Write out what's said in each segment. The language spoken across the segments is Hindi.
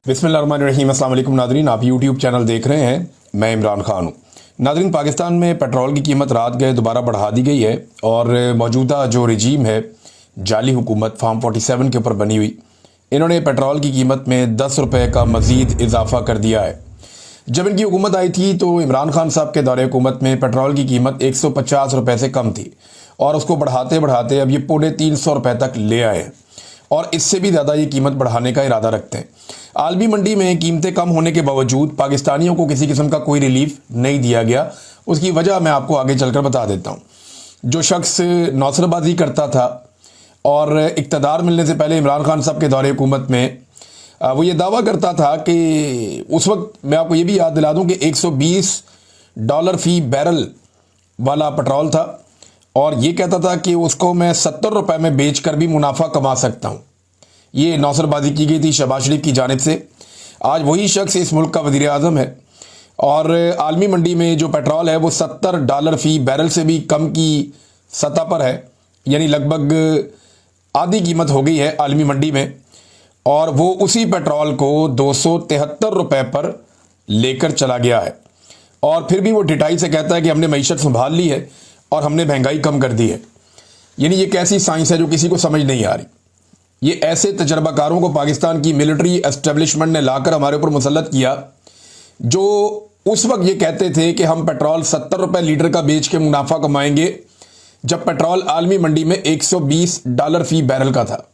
बिस्मिल्लाहिर्रहमानिर्रहीम। अस्सलाम वालेकुम नादरीन, आप यूट्यूब चैनल देख रहे हैं, मैं इमरान खान हूँ। नादरीन, पाकिस्तान में पेट्रोल की कीमत रात गए दोबारा बढ़ा दी गई है और मौजूदा जो रजीम है, जाली हुकूमत फार्म 47 के ऊपर बनी हुई, इन्होंने पेट्रोल की कीमत में 10 रुपये का मज़ीद इजाफा कर दिया है। जब इनकी हुकूमत आई थी तो इमरान खान साहब के दौरे हुकूमत में पेट्रोल की कीमत 150 रुपये से कम थी और उसको बढ़ाते बढ़ाते अब ये 350 रुपये तक ले आए हैं और इससे भी ज़्यादा ये कीमत बढ़ाने का इरादा रखते हैं। आलमी मंडी में कीमतें कम होने के बावजूद पाकिस्तानियों को किसी किस्म का कोई रिलीफ नहीं दिया गया। उसकी वजह मैं आपको आगे चलकर बता देता हूँ। जो शख्स नौसरबाजी करता था और इक़्तिदार मिलने से पहले इमरान खान साहब के दौरे हुकूमत में वो ये दावा करता था कि उस वक्त, मैं आपको ये भी याद दिला दूँ कि $120 फ़ी बैरल वाला पेट्रोल था और ये कहता था कि उसको मैं 70 रुपये में बेच कर भी मुनाफा कमा सकता हूँ। ये नौसरबाजी की गई थी शहबाज शरीफ की जानिब से। आज वही शख्स इस मुल्क का वज़ीर आज़म है और आलमी मंडी में जो पेट्रोल है वो $70 फ़ी बैरल से भी कम की सतह पर है, यानी लगभग आधी कीमत हो गई है आलमी मंडी में। और वो उसी पेट्रोल को 273 रुपये पर लेकर चला गया है और फिर भी वो ढिठाई से कहता है कि हमने मईशत संभाल ली है और हमने महंगाई कम कर दी है। यानी ये कैसी साइंस है जो किसी को समझ नहीं आ रही। ये ऐसे तजर्बाकारों को पाकिस्तान की मिलिट्री एस्टेब्लिशमेंट ने लाकर हमारे ऊपर मुसल्लत किया, जो उस वक्त ये कहते थे कि हम पेट्रोल 70 रुपये लीटर का बेच के मुनाफा कमाएंगे, जब पेट्रोल आलमी मंडी में $120 फ़ी बैरल का था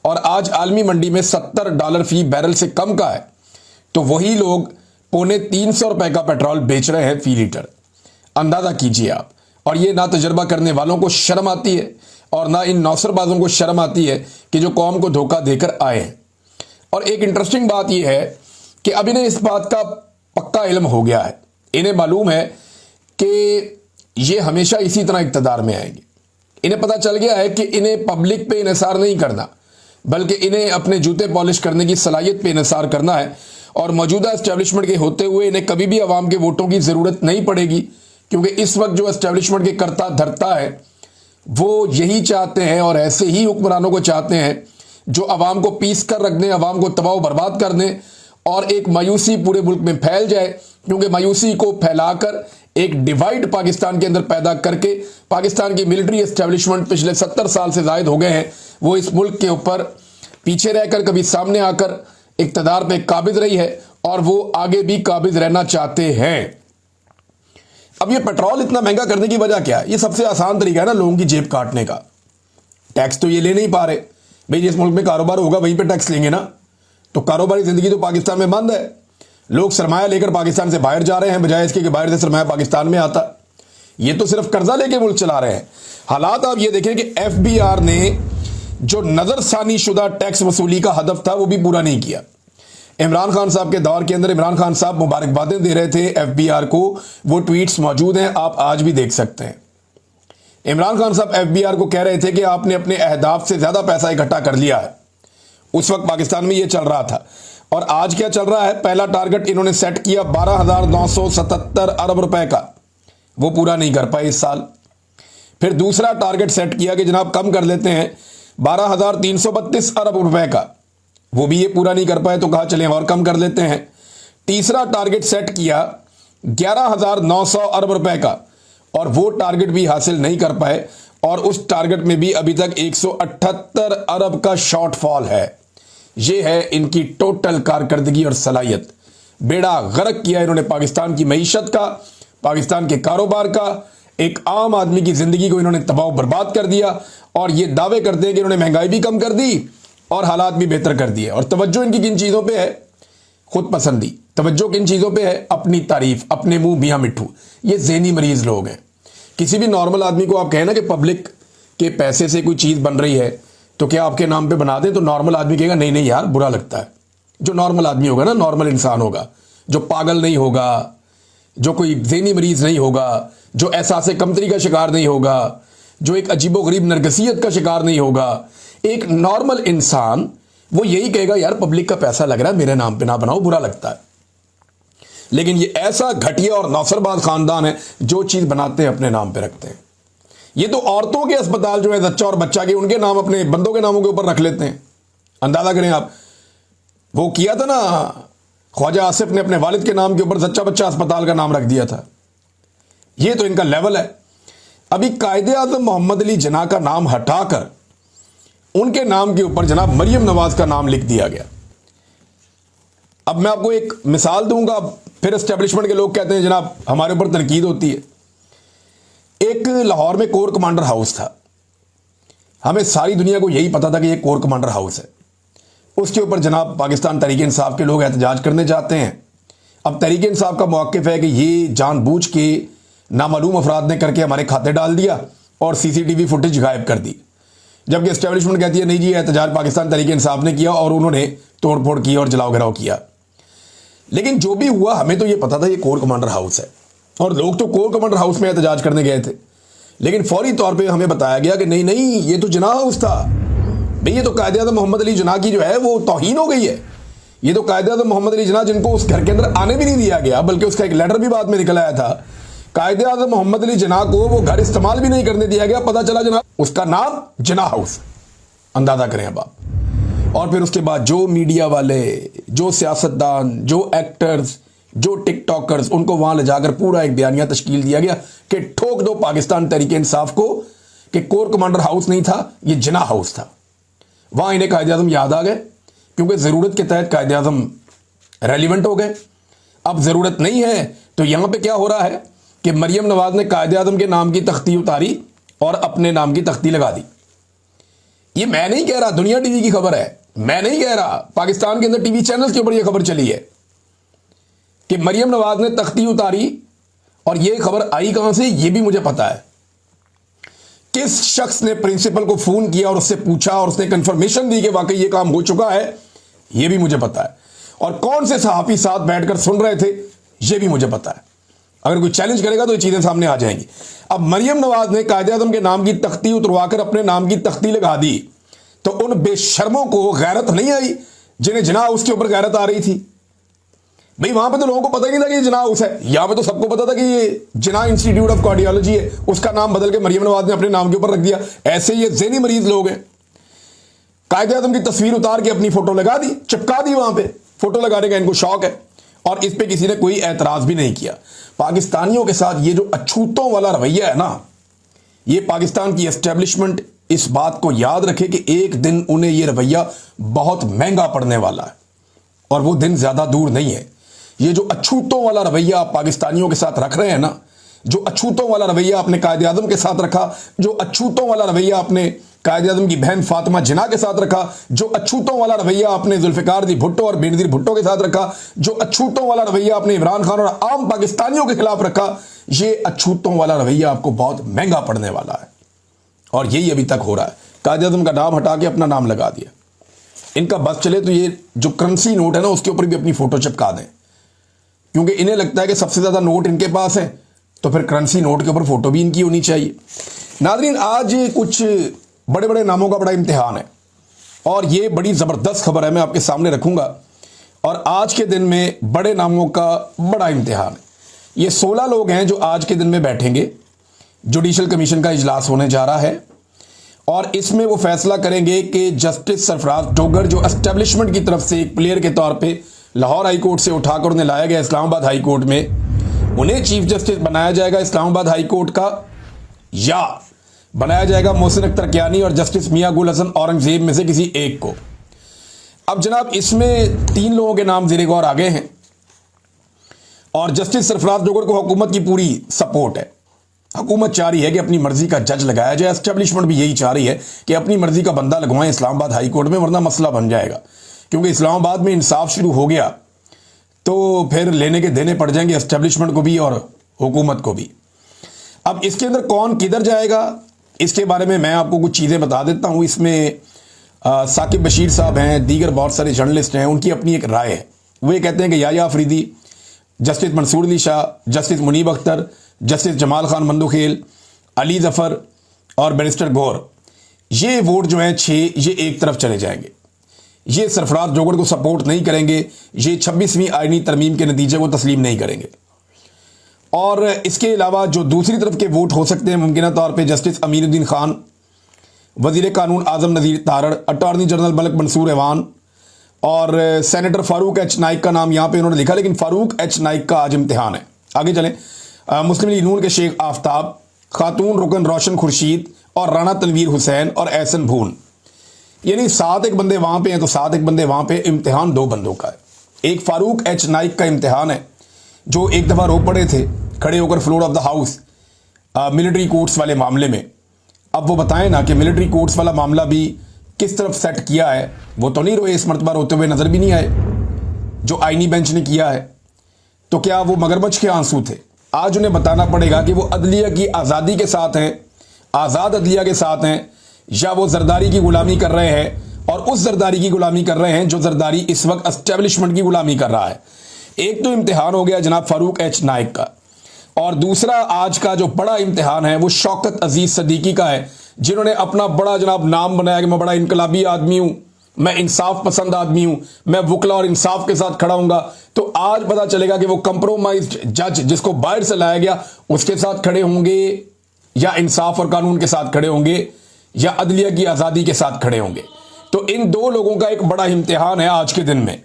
और आज आलमी मंडी में $70 फ़ी बैरल से कम का है, तो वही लोग 350 रुपये का पेट्रोल बेच रहे हैं फ़ी लीटर। अंदाज़ा कीजिए आप। और ये ना तजर्बा करने वालों को शर्म आती है और ना इन नौसरबाजों को शर्म आती है कि जो कौम को धोखा देकर आए हैं। और एक इंटरेस्टिंग बात यह है कि अब इन्हें इस बात का पक्का इल्म हो गया है। इन्हें मालूम है कि ये हमेशा इसी तरह इक़्तिदार में आएंगे। इन्हें पता चल गया है कि इन्हें पब्लिक पे इन्हिसार नहीं करना, बल्कि इन्हें अपने जूते पॉलिश करने की सलाहियत पे इन्हिसार करना है। और मौजूदा एस्टेब्लिशमेंट के होते हुए इन्हें कभी भी अवाम के वोटों की ज़रूरत नहीं पड़ेगी, क्योंकि इस वक्त जो एस्टेब्लिशमेंट के करता धरता है वो यही चाहते हैं और ऐसे ही हुक्मरानों को चाहते हैं जो अवाम को पीस कर रख दें, अवाम को तबाह बर्बाद कर दें और एक मायूसी पूरे मुल्क में फैल जाए। क्योंकि मायूसी को फैलाकर एक डिवाइड पाकिस्तान के अंदर पैदा करके पाकिस्तान की मिलिट्री एस्टेब्लिशमेंट पिछले 70 साल से ज़ायद हो गए हैं, वो इस मुल्क के ऊपर पीछे रहकर कभी सामने आकर इक़्तिदार पे काबिज रही है और वो आगे भी काबिज रहना चाहते हैं। अब ये पेट्रोल इतना महंगा करने की वजह क्या है? ये सबसे आसान तरीका है ना लोगों की जेब काटने का। टैक्स तो ये ले नहीं पा रहे भाई, जिस मुल्क में कारोबार होगा वहीं पे टैक्स लेंगे ना। तो कारोबारी जिंदगी तो पाकिस्तान में बंद है। लोग सरमाया लेकर पाकिस्तान से बाहर जा रहे हैं, बजाय इसके कि बाहर से सरमाया पाकिस्तान में आता। ये तो सिर्फ कर्जा लेके मुल्क चला रहे हैं। हालात आप ये देखें कि FBR ने जो नजरसानी शुदा टैक्स वसूली का हदफ था वो भी पूरा नहीं किया। इमरान खान साहब के दौर के अंदर इमरान खान साहब मुबारकबादें दे रहे थे FBR को, वो ट्वीट्स मौजूद हैं, आप आज भी देख सकते हैं। इमरान खान साहब FBR को कह रहे थे कि आपने अपने अहदाफ से ज्यादा पैसा इकट्ठा कर लिया है। उस वक्त पाकिस्तान में ये चल रहा था और आज क्या चल रहा है? पहला टारगेट इन्होंने सेट किया 12,977 अरब रुपए का, वो पूरा नहीं कर पाए इस साल। फिर दूसरा टारगेट सेट किया कि जनाब कम कर लेते हैं 12,332 अरब रुपए का, वो भी ये पूरा नहीं कर पाए, तो कहा चलें और कम कर लेते हैं। तीसरा टारगेट सेट किया 11,900 अरब रुपए का और वो टारगेट भी हासिल नहीं कर पाए और उस टारगेट में भी अभी तक 178 अरब का शॉर्टफॉल है। ये है इनकी टोटल कारकर्दगी और सलाहियत। बेड़ा गर्क किया इन्होंने पाकिस्तान की मईशत का, पाकिस्तान के कारोबार का, एक आम आदमी की जिंदगी को इन्होंने तबाह बर्बाद कर दिया और ये दावे करते हैं कि इन्होंने महंगाई भी कम कर दी और हालात भी बेहतर कर दिए। और तवज्जो इनकी किन चीज़ों पे है? खुद पसंदी। तवज्जो किन चीज़ों पे है? अपनी तारीफ, अपने मुंह मियाँ मिट्ठू। ये ज़हनी मरीज लोग हैं। किसी भी नॉर्मल आदमी को आप कहें ना कि पब्लिक के पैसे से कोई चीज़ बन रही है तो क्या आपके नाम पे बना दें, तो नॉर्मल आदमी कहेगा नहीं नहीं यार बुरा लगता है। जो नॉर्मल आदमी होगा ना, नॉर्मल इंसान होगा, जो पागल नहीं होगा, जो कोई ज़हनी मरीज नहीं होगा, जो एहसास कमतरी का शिकार नहीं होगा, जो एक अजीबोगरीब नरगसियत का शिकार नहीं होगा, एक नॉर्मल इंसान, वो यही कहेगा यार पब्लिक का पैसा लग रहा है, मेरे नाम पे ना बनाओ, बुरा लगता है। लेकिन ये ऐसा घटिया और नौसरबाज खानदान है जो चीज बनाते हैं अपने नाम पे रखते हैं। ये तो औरतों के अस्पताल जो है जच्चा और बच्चा के, उनके नाम अपने बंदों के नामों के ऊपर रख लेते हैं। अंदाजा करें आप, वो किया था ना, ख्वाजा आसिफ ने अपने वालिद के नाम के ऊपर सच्चा बच्चा अस्पताल का नाम रख दिया था। ये तो इनका लेवल है। अभी कायदे आज़म मोहम्मद अली जिन्ना का नाम हटाकर उनके नाम के ऊपर जनाब मरियम नवाज का नाम लिख दिया गया। अब मैं आपको एक मिसाल दूंगा, फिर एस्टेब्लिशमेंट के लोग कहते हैं जनाब हमारे ऊपर तनकीद होती है। एक लाहौर में कोर कमांडर हाउस था, हमें सारी दुनिया को यही पता था कि यह कोर कमांडर हाउस है। उसके ऊपर जनाब पाकिस्तान तहरीक इंसाफ के लोग एहतजाज करने जाते हैं। अब तहरीक इंसाफ का मौक़िफ़ है कि ये जानबूझ के नामालूम अफराद ने करके हमारे खाते डाल दिया और सीसीटीवी फुटेज गायब कर दी, जबकि एस्टेब्लिशमेंट कहती है नहीं जी एहतजाज पाकिस्तान तहरीक इंसाफ ने किया और उन्होंने तोड़फोड़ की और जलाओ गिराव किया। लेकिन जो भी हुआ हमें तो ये पता था ये कोर कमांडर हाउस है और लोग तो कोर कमांडर हाउस में एहतजाज करने गए थे। लेकिन फौरी तौर पे हमें बताया गया कि नहीं नहीं ये तो जिन्ना हाउस था भाई, ये तो कायदे आज़म मोहम्मद अली जिन्ना की जो है वो तौहीन हो गई है। ये तो कायदे आज़म मोहम्मद अली जिन्ना जिनको उस घर के अंदर आने भी नहीं दिया गया, बल्कि उसका एक लेटर भी बाद में निकल आया था। कायदे आज़म मोहम्मद अली जिन्ना को वो घर इस्तेमाल भी नहीं करने दिया गया, पता चला जनाब उसका नाम जिन्ना हाउस। अंदाजा करें अब आप। और फिर उसके बाद जो मीडिया वाले, जो सियासतदान, जो एक्टर्स, जो टिकटॉकर्स, उनको वहां ले जाकर पूरा एक बयानिया तश्कील दिया गया कि ठोक दो पाकिस्तान तहरीक इंसाफ को कि कोर कमांडर हाउस नहीं था, ये जिन्ना हाउस था। वहां इन्हें कायदे आज़म याद आ गए, क्योंकि ज़रूरत के तहत कायदे आज़म रेलिवेंट हो गए। अब ज़रूरत नहीं है तो यहां पे क्या हो रहा है कि मरियम नवाज ने कायदे आज़म के नाम की तख्ती उतारी और अपने नाम की तख्ती लगा दी। ये मैं नहीं कह रहा, दुनिया टीवी की खबर है, मैं नहीं कह रहा, पाकिस्तान के अंदर टीवी चैनल्स के ऊपर यह खबर चली है कि मरियम नवाज ने तख्ती उतारी। और यह खबर आई कहां से ये भी मुझे पता है। किस शख्स ने प्रिंसिपल को फोन किया और उससे पूछा और उसने कंफर्मेशन दी कि वाकई ये काम हो चुका है, यह भी मुझे पता है। और कौन से सहाफी साथ बैठकर सुन रहे थे, यह भी मुझे पता है। अगर कोई चैलेंज करेगा तो ये चीजें सामने आ जाएंगी। अब मरियम नवाज ने कायदे आज़म के नाम की तख्ती उतरवाकर अपने नाम की तख्ती लगा दी, तो उन बेशर्मों को गैरत नहीं आई जिन्हें जिन्ना उसके ऊपर गैरत आ रही थी। भाई वहां पे तो लोगों को पता ही नहीं था कि ये जिन्ना हाउस है। यहां पे तो सबको पता था कि ये जिन्ना इंस्टीट्यूट ऑफ कार्डियोलॉजी है, उसका नाम बदल के मरियम नवाज ने अपने नाम के ऊपर रख दिया। ऐसे ये ज़हनी मरीज लोग हैं। कायदे आज़म की तस्वीर उतार के अपनी फोटो लगा दी, चिपका दी वहां पे। फोटो लगाने का इनको शौक है और इस पे किसी ने कोई एतराज भी नहीं किया। पाकिस्तानियों के साथ ये जो अछूतों वाला रवैया है ना, ये पाकिस्तान की एस्टेब्लिशमेंट इस बात को याद रखे कि एक दिन उन्हें यह रवैया बहुत महंगा पड़ने वाला है और वो दिन ज्यादा दूर नहीं है। ये जो अछूतों वाला रवैया आप पाकिस्तानियों के साथ रख रहे हैं ना, जो अछूतों वाला रवैया आपने कायदे आज़म के साथ रखा, जो अछूतों वाला रवैया आपने कायदे आज़म की बहन फातिमा जिन्ना के साथ रखा, जो अछूतों वाला रवैया आपने जुल्फिकार दी भुट्टो और बेनजीर भुट्टो के साथ रखा, जो अछूतों वाला रवैया आपने इमरान खान और आम पाकिस्तानियों के खिलाफ रखा, ये अछूतों वाला रवैया आपको बहुत महंगा पड़ने वाला है। और यही अभी तक हो रहा है। कायदे आज़म का नाम हटा के अपना नाम लगा दिया। इनका बस चले तो ये जो करेंसी नोट है ना, उसके ऊपर भी अपनी फोटो चिपका दें, क्योंकि इन्हें लगता है कि सबसे ज्यादा नोट इनके पास है, तो फिर करेंसी नोट के ऊपर फोटो भी इनकी होनी चाहिए। नाज़रीन, आज कुछ बड़े बड़े नामों का बड़ा इम्तिहान है और ये बड़ी ज़बरदस्त खबर है, मैं आपके सामने रखूंगा। और आज के दिन में बड़े नामों का बड़ा इम्तिहान है। ये 16 लोग हैं जो आज के दिन में बैठेंगे। जुडिशल कमीशन का इजलास होने जा रहा है और इसमें वो फैसला करेंगे कि जस्टिस सरफराज डोगर, जो एस्टेब्लिशमेंट की तरफ से एक प्लेयर के तौर पे लाहौर हाई कोर्ट से उठाकर उन्हें लाया गया इस्लामाबाद हाई कोर्ट में, उन्हें चीफ जस्टिस बनाया जाएगा इस्लामाबाद हाई कोर्ट का, या बनाया जाएगा मोहसिन अख्तर कियानी और जस्टिस मियां गुल हसन औरंगजेब में से किसी एक को। अब जनाब इसमें 3 लोगों के नाम ज़ेरे गौर आ गए हैं और जस्टिस सरफराज डोगर को हुकूमत की पूरी सपोर्ट है। हुकूमत चाह रही है कि अपनी मर्जी का जज लगाया जाए, एस्टेब्लिशमेंट भी यही चाह रही है कि अपनी मर्जी का बंदा लगवाएं इस्लामाबाद हाई कोर्ट में, वरना मसला बन जाएगा। क्योंकि इस्लामाबाद में इंसाफ शुरू हो गया तो फिर लेने के देने पड़ जाएंगे एस्टेब्लिशमेंट को भी और हुकूमत को भी। अब इसके अंदर कौन किधर जाएगा, इसके बारे में मैं आपको कुछ चीज़ें बता देता हूँ। इसमें साकिब बशीर साहब हैं, दीगर बहुत सारे जर्नलिस्ट हैं, उनकी अपनी एक राय है। वो ये कहते हैं कि Yahya Afridi, justice Mansoor Ali Shah, justice Munib Akhtar, justice Jamal Khan Mandokhel, Ali Zafar और बैरिस्टर गौर, ये वोट जो हैं 6, ये एक तरफ चले जाएंगे। ये सरफराज डोगर को सपोर्ट नहीं करेंगे, ये 26वीं आईनी तरमीम के नतीजे को तस्लीम नहीं करेंगे। और इसके अलावा जो दूसरी तरफ के वोट हो सकते हैं मुमकिन तौर पे जस्टिस अमीनुद्दीन खान, वजीर कानून आजम नज़ीर तारड़, अटॉर्नी जनरल मलिक मंसूर एवान और सेनेटर फारूक एच नाइक का नाम यहाँ पे उन्होंने लिखा, लेकिन फारूक एच नाइक का आज इम्तिहान है। आगे चलें। मुस्लिम लीग नून के शेख आफ्ताब, खातून रुकन रोशन खुर्शीद और राणा तनवीर हुसैन और एहसन भून, यानी 7 एक बंदे वहाँ पे हैं तो 7 एक बंदे वहाँ पे। इम्तिहान 2 बंदों का है। एक फारूक एच नाइक का इम्तिहान है जो एक दफ़ा रो पड़े थे खड़े होकर floor of the house military courts वाले मामले में। अब वो बताएं ना कि मिलिट्री कोर्ट्स वाला मामला भी किस तरफ सेट किया है। वो तो नहीं रोए, इस मरतबा रोते हुए नजर भी नहीं आए जो आईनी बेंच ने किया है। तो क्या वो मगरमच्छ के आंसू थे? आज उन्हें बताना पड़ेगा कि वो अदलिया की आज़ादी के साथ हैं, आज़ाद अदलिया के साथ हैं, या वो जरदारी की गुलामी कर रहे हैं और उस जरदारी की गुलामी कर रहे हैं जो जरदारी इस वक्त एस्टेब्लिशमेंट की गुलामी कर रहा है। एक तो इम्तिहान हो गया जनाब फारूक एच नाइक का, और दूसरा आज का जो बड़ा इम्तिहान है वो शौकत अजीज सदीकी का है, जिन्होंने अपना बड़ा जनाब नाम बनाया कि मैं बड़ा इनकलाबी आदमी हूं, मैं इंसाफ पसंद आदमी हूं, मैं वकला और इंसाफ के साथ खड़ा हूंगा। तो आज पता चलेगा कि वो कंप्रोमाइज्ड जज जिसको बाहर से लाया गया उसके साथ खड़े होंगे, या इंसाफ और कानून के साथ खड़े होंगे, या अदलिया की आज़ादी के साथ खड़े होंगे। तो इन 2 लोगों का एक बड़ा इम्तिहान है आज के दिन में।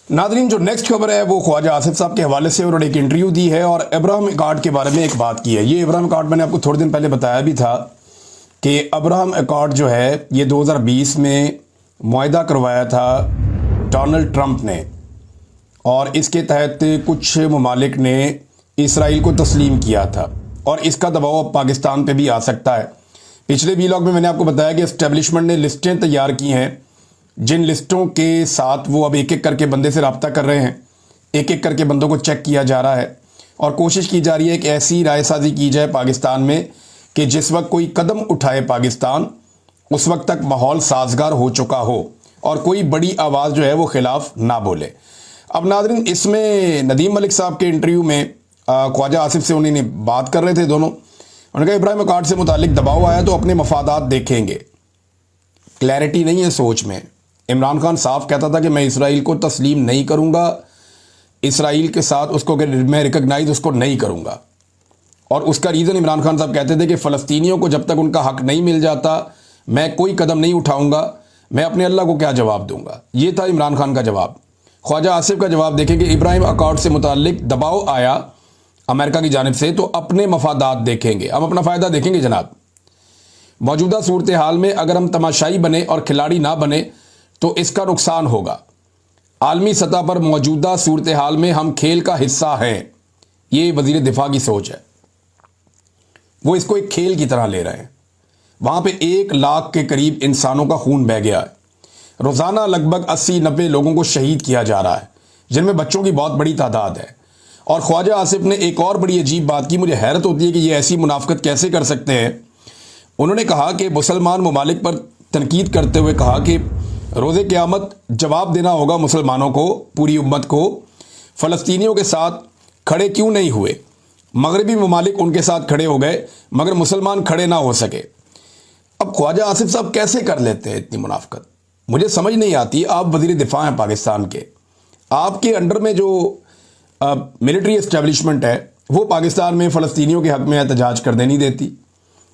नादरीन, जो नेक्स्ट खबर है वो ख्वाजा आसिफ साहब के हवाले से उन्होंने एक इंटरव्यू दी है और अब्राहम अकॉर्ड के बारे में एक बात की है। ये अब्राहम अकॉर्ड मैंने आपको थोड़े दिन पहले बताया भी था कि अब्राहम अकॉर्ड जो है ये 2020 में मुआहदा करवाया था डोनाल्ड ट्रंप ने, और इसके तहत कुछ ममालिक ने इसराइल को तस्लीम किया था, और इसका दबाव अब पाकिस्तान पे भी आ सकता है। पिछले व्लॉग में मैंने आपको बताया कि एस्टेब्लिशमेंट ने लिस्टें तैयार की हैं, जिन लिस्टों के साथ वो अब एक एक करके बंदे से रब्ता कर रहे हैं, एक एक करके बंदों को चेक किया जा रहा है, और कोशिश की जा रही है कि ऐसी रायसाजी की जाए पाकिस्तान में कि जिस वक्त कोई कदम उठाए पाकिस्तान उस वक्त तक माहौल साजगार हो चुका हो और कोई बड़ी आवाज़ जो है वो खिलाफ ना बोले। अब नादरीन, इसमें नदीम मलिक साहब के इंटरव्यू में ख्वाजा आसिफ से उन्होंने बात कर रहे थे दोनों। उन्होंने कहा इब्राहिम अकॉर्ड से मुतालिक दबाव आया तो अपने मफादात देखेंगे। क्लैरिटी नहीं है सोच में। इमरान खान साफ कहता था कि मैं इसराइल को तस्लीम नहीं करूंगा, इसराइल के साथ उसको मैं रिकग्नाइज उसको नहीं करूंगा, और उसका रीज़न इमरान खान साहब कहते थे कि फ़लस्तीनियों को जब तक उनका हक नहीं मिल जाता मैं कोई कदम नहीं उठाऊंगा, मैं अपने अल्लाह को क्या जवाब दूंगा। ये था इमरान खान का जवाब। ख्वाजा आसिफ का जवाब देखें कि इब्राहिम अकॉर्ड से मुतालिक दबाव आया अमेरिका की जानिब से तो अपने मफादात देखेंगे, हम अपना फ़ायदा देखेंगे जनाब। मौजूदा सूरत हाल में अगर हम तमाशाई बने और खिलाड़ी ना बने तो इसका नुकसान होगा। आलमी सतह पर मौजूदा सूरत हाल में हम खेल का हिस्सा हैं, ये वज़ीर दिफा की सोच है। वो इसको एक खेल की तरह ले रहे हैं। वहाँ पे 1 लाख के करीब इंसानों का खून बह गया है। रोज़ाना लगभग 80-90 लोगों को शहीद किया जा रहा है, जिनमें बच्चों की बहुत बड़ी तादाद है। और ख्वाजा आसिफ ने एक और बड़ी अजीब बात की, मुझे हैरत होती है कि ये ऐसी मुनाफकत कैसे कर सकते हैं। उन्होंने कहा कि मुसलमान ममालिक पर तनकीद करते हुए कहा कि रोज़े क़यामत जवाब देना होगा मुसलमानों को, पूरी उम्मत को, फ़लस्तीनियों के साथ खड़े क्यों नहीं हुए। मगरबी ममालिक उनके साथ खड़े हो गए मगर मुसलमान खड़े ना हो सके। अब ख्वाजा आसिफ साहब कैसे कर लेते हैं इतनी मुनाफकत, मुझे समझ नहीं आती। आप वज़ीर दिफा हैं पाकिस्तान के, आपके अंडर में जो मिलिट्री एस्टेब्लिशमेंट है वो पाकिस्तान में फ़लस्तीनियों के हक़ में एहतजाज करने नहीं देती,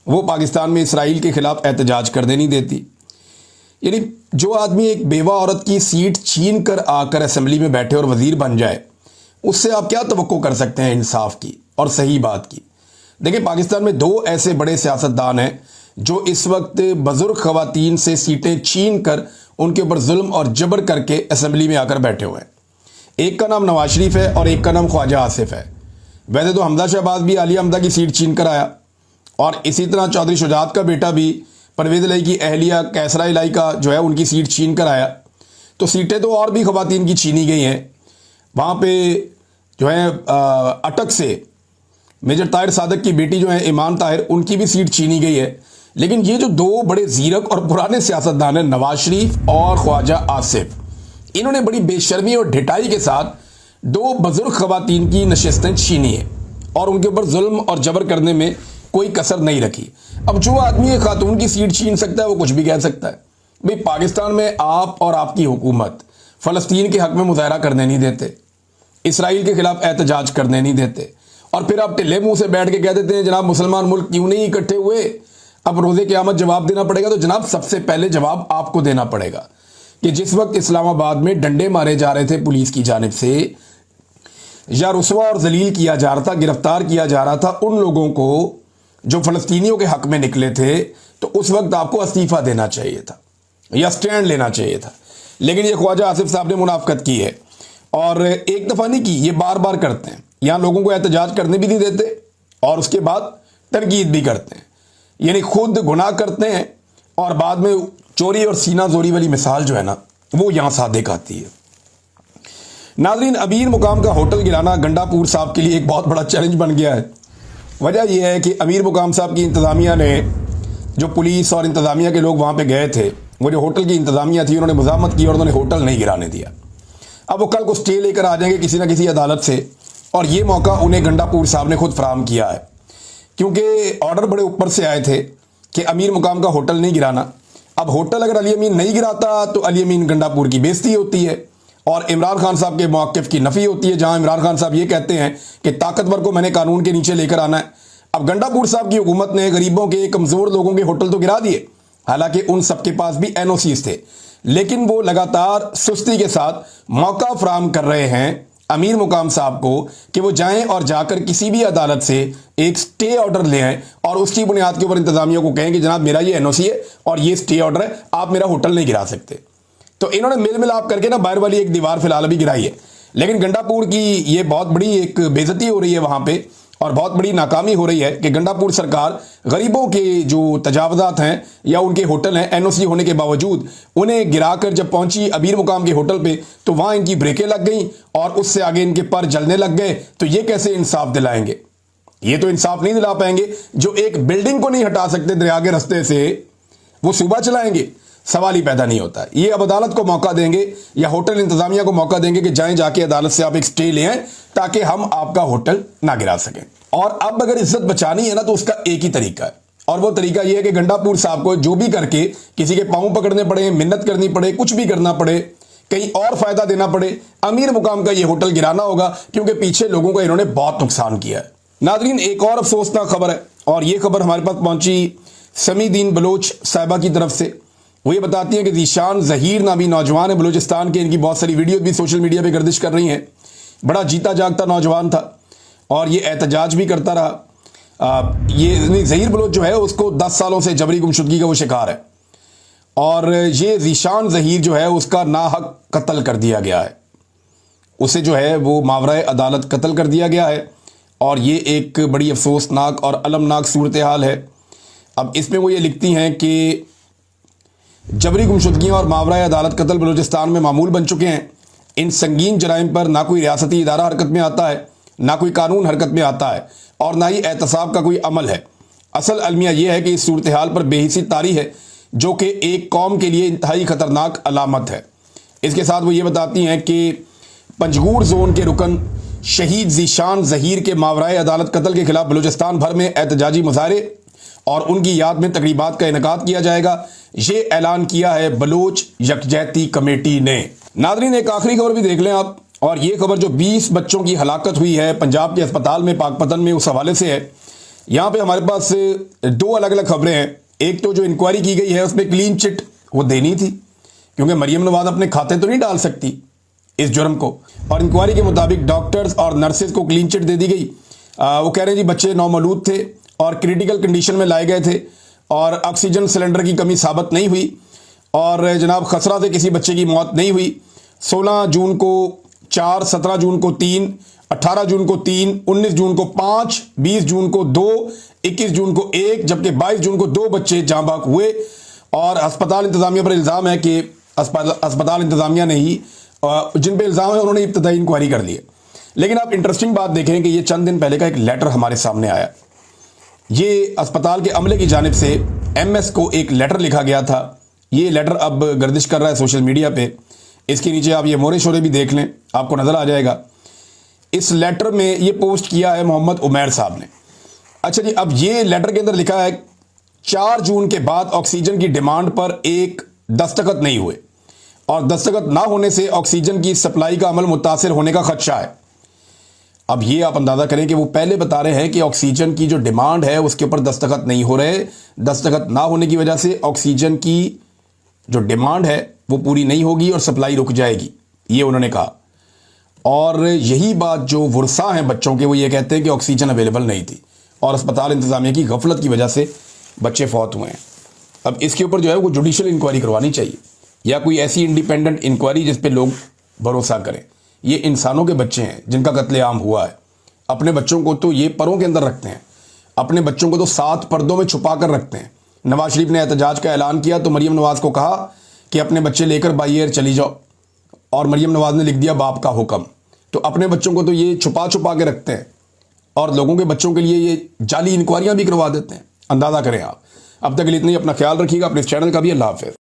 वो पाकिस्तान में इसराइल के ख़िलाफ़ एहतजाज करने नहीं देती। यानी जो आदमी एक बेवा औरत की सीट छीन कर आकर असेंबली में बैठे और वज़ीर बन जाए, उससे आप क्या तवक्को कर सकते हैं इंसाफ की और सही बात की। देखिए, पाकिस्तान में 2 ऐसे बड़े सियासतदान हैं जो इस वक्त बुजुर्ग ख़वातीन से सीटें छीन कर उनके ऊपर जुल्म और जबर करके असेंबली में आकर बैठे हुए हैं। एक का नाम नवाज शरीफ है और एक का नाम ख्वाजा आसिफ है। वैसे तो हमजा शहबाज भी आलिया हमदा की सीट छीन कर आया, और इसी तरह चौधरी शुजात का बेटा भी परवेज़ इलाही की अहलिया कैसरा इलाही का जो है उनकी सीट छीन कर आया। तो सीटें तो और भी ख़वातीन की छीनी गई हैं। वहाँ पे जो है अटक से मेजर ताहिर सादक की बेटी जो है ईमान ताहिर, उनकी भी सीट छीनी गई है। लेकिन ये जो 2 बड़े जीरक और पुराने सियासतदान हैं, नवाज शरीफ और ख्वाजा आसिफ, इन्होंने बड़ी बेशर्मी और ढिठाई के साथ 2 बुजुर्ग ख़वातीन की नशिस्तें छीनी है और उनके ऊपर जुल्म और जबर करने में कोई कसर नहीं रखी। अब जो आदमी एक खातून की सीट छीन सकता है वो कुछ भी कह सकता है। भाई, पाकिस्तान में आप और आपकी हुकूमत फ़लस्तीन के हक़ में मुजाहरा करने नहीं देते, इसराइल के खिलाफ एहतजाज करने नहीं देते, और फिर आप टिल्ले मुंह से बैठ के कह देते हैं जनाब मुसलमान मुल्क क्यों नहीं इकट्ठे हुए, अब रोज़े क़यामत जवाब देना पड़ेगा। तो जनाब सबसे पहले जवाब आपको देना पड़ेगा, कि जिस वक्त इस्लामाबाद में डंडे मारे जा रहे थे पुलिस की जानिब से, या रुसवा और जलील किया जा रहा था, गिरफ्तार किया जा रहा था उन लोगों को जो फ़लस्तीनियों के हक में निकले थे, तो उस वक्त आपको इस्तीफ़ा देना चाहिए था या स्टैंड लेना चाहिए था। लेकिन ये ख्वाजा आसिफ साहब ने मुनाफकत की है, और एक दफ़ा नहीं की, ये बार बार करते हैं। यहाँ लोगों को एहतजाज करने भी नहीं देते और उसके बाद तनकीद भी करते हैं, यानी खुद गुनाह करते हैं और बाद में चोरी और सीना जोरी वाली मिसाल जो है ना, वो यहाँ सादिक आती है। नाज़रीन, अमीर मुकाम का होटल गिराना गंडापुर साहब के लिए एक बहुत बड़ा चैलेंज बन गया है। वजह यह है कि अमीर मुकाम साहब की इंतज़ामिया ने, जो पुलिस और इंतज़ामिया के लोग वहाँ पे गए थे, वो जो होटल की इंतज़ामिया थी, उन्होंने मुज़ाहमत की और उन्होंने होटल नहीं गिराने दिया। अब वो कल को स्टे लेकर आ जाएंगे किसी ना किसी अदालत से, और ये मौका उन्हें गंडापुर साहब ने खुद फराहम किया है, क्योंकि ऑर्डर बड़े ऊपर से आए थे कि अमीर मुकाम का होटल नहीं गिराना। अब होटल अगर अली अमीन नहीं गिराता तो अली अमीन गंडापुर की बेइज्जती होती है और इमरान खान साहब के मौक़िफ़ की नफ़ी होती है, जहां इमरान खान साहब ये कहते हैं कि ताकतवर को मैंने कानून के नीचे लेकर आना है। अब गंडापुर साहब की हुकूमत ने गरीबों के, कमज़ोर लोगों के होटल तो गिरा दिए, हालांकि उन सबके पास भी NOCs थे, लेकिन वो लगातार सुस्ती के साथ मौका फराहम कर रहे हैं अमीर मुकाम साहब को कि वो जाएं और जाकर किसी भी अदालत से एक स्टे ऑर्डर ले आएं और उसकी बुनियाद के ऊपर इंतजामिया को कहें कि जनाब मेरा ये NOC है और ये स्टे ऑर्डर है, आप मेरा होटल नहीं गिरा सकते। तो इन्होंने मेल मिलाप करके ना बाहर वाली एक दीवार फिलहाल अभी गिराई है, लेकिन गंडापुर की ये बहुत बड़ी एक बेइज्जती हो रही है वहां पे, और बहुत बड़ी नाकामी हो रही है कि गंडापुर सरकार गरीबों के जो तजावजात हैं या उनके होटल हैं NOC होने के बावजूद, उन्हें गिराकर जब पहुंची अमीर मुकाम के होटल पे तो वहां इनकी ब्रेकें लग गई और उससे आगे इनके पर जलने लग गए। तो ये कैसे इंसाफ दिलाएंगे? ये तो इंसाफ नहीं दिला पाएंगे। जो एक बिल्डिंग को नहीं हटा सकते दरिया के रास्ते से, वो सूबा चलाएंगे? सवाल ही पैदा नहीं होता। ये अब अदालत को मौका देंगे या होटल इंतजामिया को मौका देंगे कि जाएं जाके अदालत से आप एक स्टे ले आएं ताकि हम आपका होटल ना गिरा सकें। और अब अगर इज्जत बचानी है ना तो उसका एक ही तरीका है, और वो तरीका यह है कि गंडापुर साहब को जो भी करके किसी के पांव पकड़ने पड़े, मिन्नत करनी पड़े, कुछ भी करना पड़े, कहीं और फायदा देना पड़े, अमीर मुकाम का ये होटल गिराना होगा, क्योंकि पीछे लोगों का इन्होंने बहुत नुकसान किया है। नाजरीन, एक और अफसोसनाक खबर है, और ये खबर हमारे पास पहुंची समीदीन बलोच साहिबा की तरफ से। वो ये बताती हैं कि ज़ीशान ज़हीर नामी नौजवान है बलूचिस्तान के, इनकी बहुत सारी वीडियो भी सोशल मीडिया पे गर्दिश कर रही हैं। बड़ा जीता जागता नौजवान था और ये एहतजाज भी करता रहा। ये ज़हीर बलोच जो है उसको 10 सालों से जबरी गुमशुदगी का वो शिकार है, और ये ज़ीशान ज़हीर जो है उसका नाहक कत्ल कर दिया गया है। उसे जो है वो मावराए अदालत कत्ल कर दिया गया है, और ये एक बड़ी अफसोसनाक और अलमनाक सूरत हाल है। अब इसमें वो ये लिखती हैं कि जबरी गुमशुदगियाँ और मावराए अदालत कत्ल बलूचिस्तान में मामूल बन चुके हैं। इन संगीन जराइम पर ना कोई रियासती इदारा हरकत में आता है, ना कोई कानून हरकत में आता है, और ना ही एहतसाब का कोई अमल है। असल अलमिया यह है कि इस सूरत हाल पर बेहिसी तारी है, जो कि एक कौम के लिए इंतहाई खतरनाक अलामत है। इसके साथ वो ये बताती हैं कि पंजगूर जोन के रुकन शहीद ज़ीशान ज़हीर के मावराए अदालत कत्ल के खिलाफ बलूचिस्तान भर में एहतजाजी मुजाहरे और उनकी याद में तकरीबात का इनेकाद किया जाएगा। ये ऐलान किया है बलोच यकजहती कमेटी ने। नादरीन, एक आखिरी खबर भी देख लें आप, और ये खबर जो 20 बच्चों की हलाकत हुई है पंजाब के अस्पताल में पाकपतन में, उस हवाले से है। यहाँ पे हमारे पास 2 अलग अलग खबरें हैं। एक तो जो इंक्वायरी की गई है उसमें क्लीन चिट वो देनी थी, क्योंकि मरियम नवाज अपने खाते तो नहीं डाल सकती इस जुर्म को, और इंक्वायरी के मुताबिक डॉक्टर्स और नर्सेज को क्लीन चिट दे दी गई। वो कह रहे हैं जी बच्चे नौमौलूद थे और क्रिटिकल कंडीशन में लाए गए थे, और ऑक्सीजन सिलेंडर की कमी साबित नहीं हुई, और जनाब खसरा से किसी बच्चे की मौत नहीं हुई। 16 जून को 4, 17 जून को 3, 18 जून को 3, 19 जून को 5, 20 जून को 2, 21 जून को 1, जबकि 22 जून को 2 बच्चे जाँ बाक हुए। और अस्पताल इंतजामिया पर इल्ज़ाम है कि अस्पताल इंतजामिया ने ही, जिन पे इल्ज़ाम है उन्होंने इब्तदाई इंक्वायरी कर ली है। लेकिन आप इंटरेस्टिंग बात देखें कि ये चंद दिन पहले का एक लेटर हमारे सामने आया। ये अस्पताल के अमले की जानिब से MS को एक लेटर लिखा गया था। ये लेटर अब गर्दिश कर रहा है सोशल मीडिया पे। इसके नीचे आप ये मोरे शोरे भी देख लें, आपको नज़र आ जाएगा। इस लेटर में ये पोस्ट किया है मोहम्मद उमैर साहब ने। अच्छा जी, अब ये लेटर के अंदर लिखा है 4 जून के बाद ऑक्सीजन की डिमांड पर एक दस्तखत नहीं हुए, और दस्तखत ना होने से ऑक्सीजन की सप्लाई का अमल मुतासिर होने का खदशा है। अब ये आप अंदाज़ा करें कि वो पहले बता रहे हैं कि ऑक्सीजन की जो डिमांड है उसके ऊपर दस्तखत नहीं हो रहे। दस्तखत ना होने की वजह से ऑक्सीजन की जो डिमांड है वो पूरी नहीं होगी और सप्लाई रुक जाएगी, ये उन्होंने कहा। और यही बात जो वर्षा हैं बच्चों के, वो ये कहते हैं कि ऑक्सीजन अवेलेबल नहीं थी और अस्पताल इंतजामिया की गफलत की वजह से बच्चे फौत हुए हैं। अब इसके ऊपर जो है वो जुडिशियल इंक्वायरी करवानी चाहिए या कोई ऐसी इंडिपेंडेंट इंक्वायरी जिस पे लोग भरोसा करें। ये इंसानों के बच्चे हैं जिनका कत्लेआम हुआ है। अपने बच्चों को तो ये परों के अंदर रखते हैं, अपने बच्चों को तो 7 पर्दों में छुपा कर रखते हैं। नवाज शरीफ ने एहतजाज का ऐलान किया तो मरियम नवाज को कहा कि अपने बच्चे लेकर बाई एयर चली जाओ, और मरियम नवाज ने लिख दिया बाप का हुक्म। तो अपने बच्चों को तो ये छुपा छुपा के रखते हैं और लोगों के बच्चों के लिए ये जाली इंक्वायरियां भी करवा देते हैं। अंदाजा करें आप। अब तक के लिए इतना ही, अपना ख्याल रखिएगा, अपने इस चैनल का भी। अल्लाह हाफ़िज़।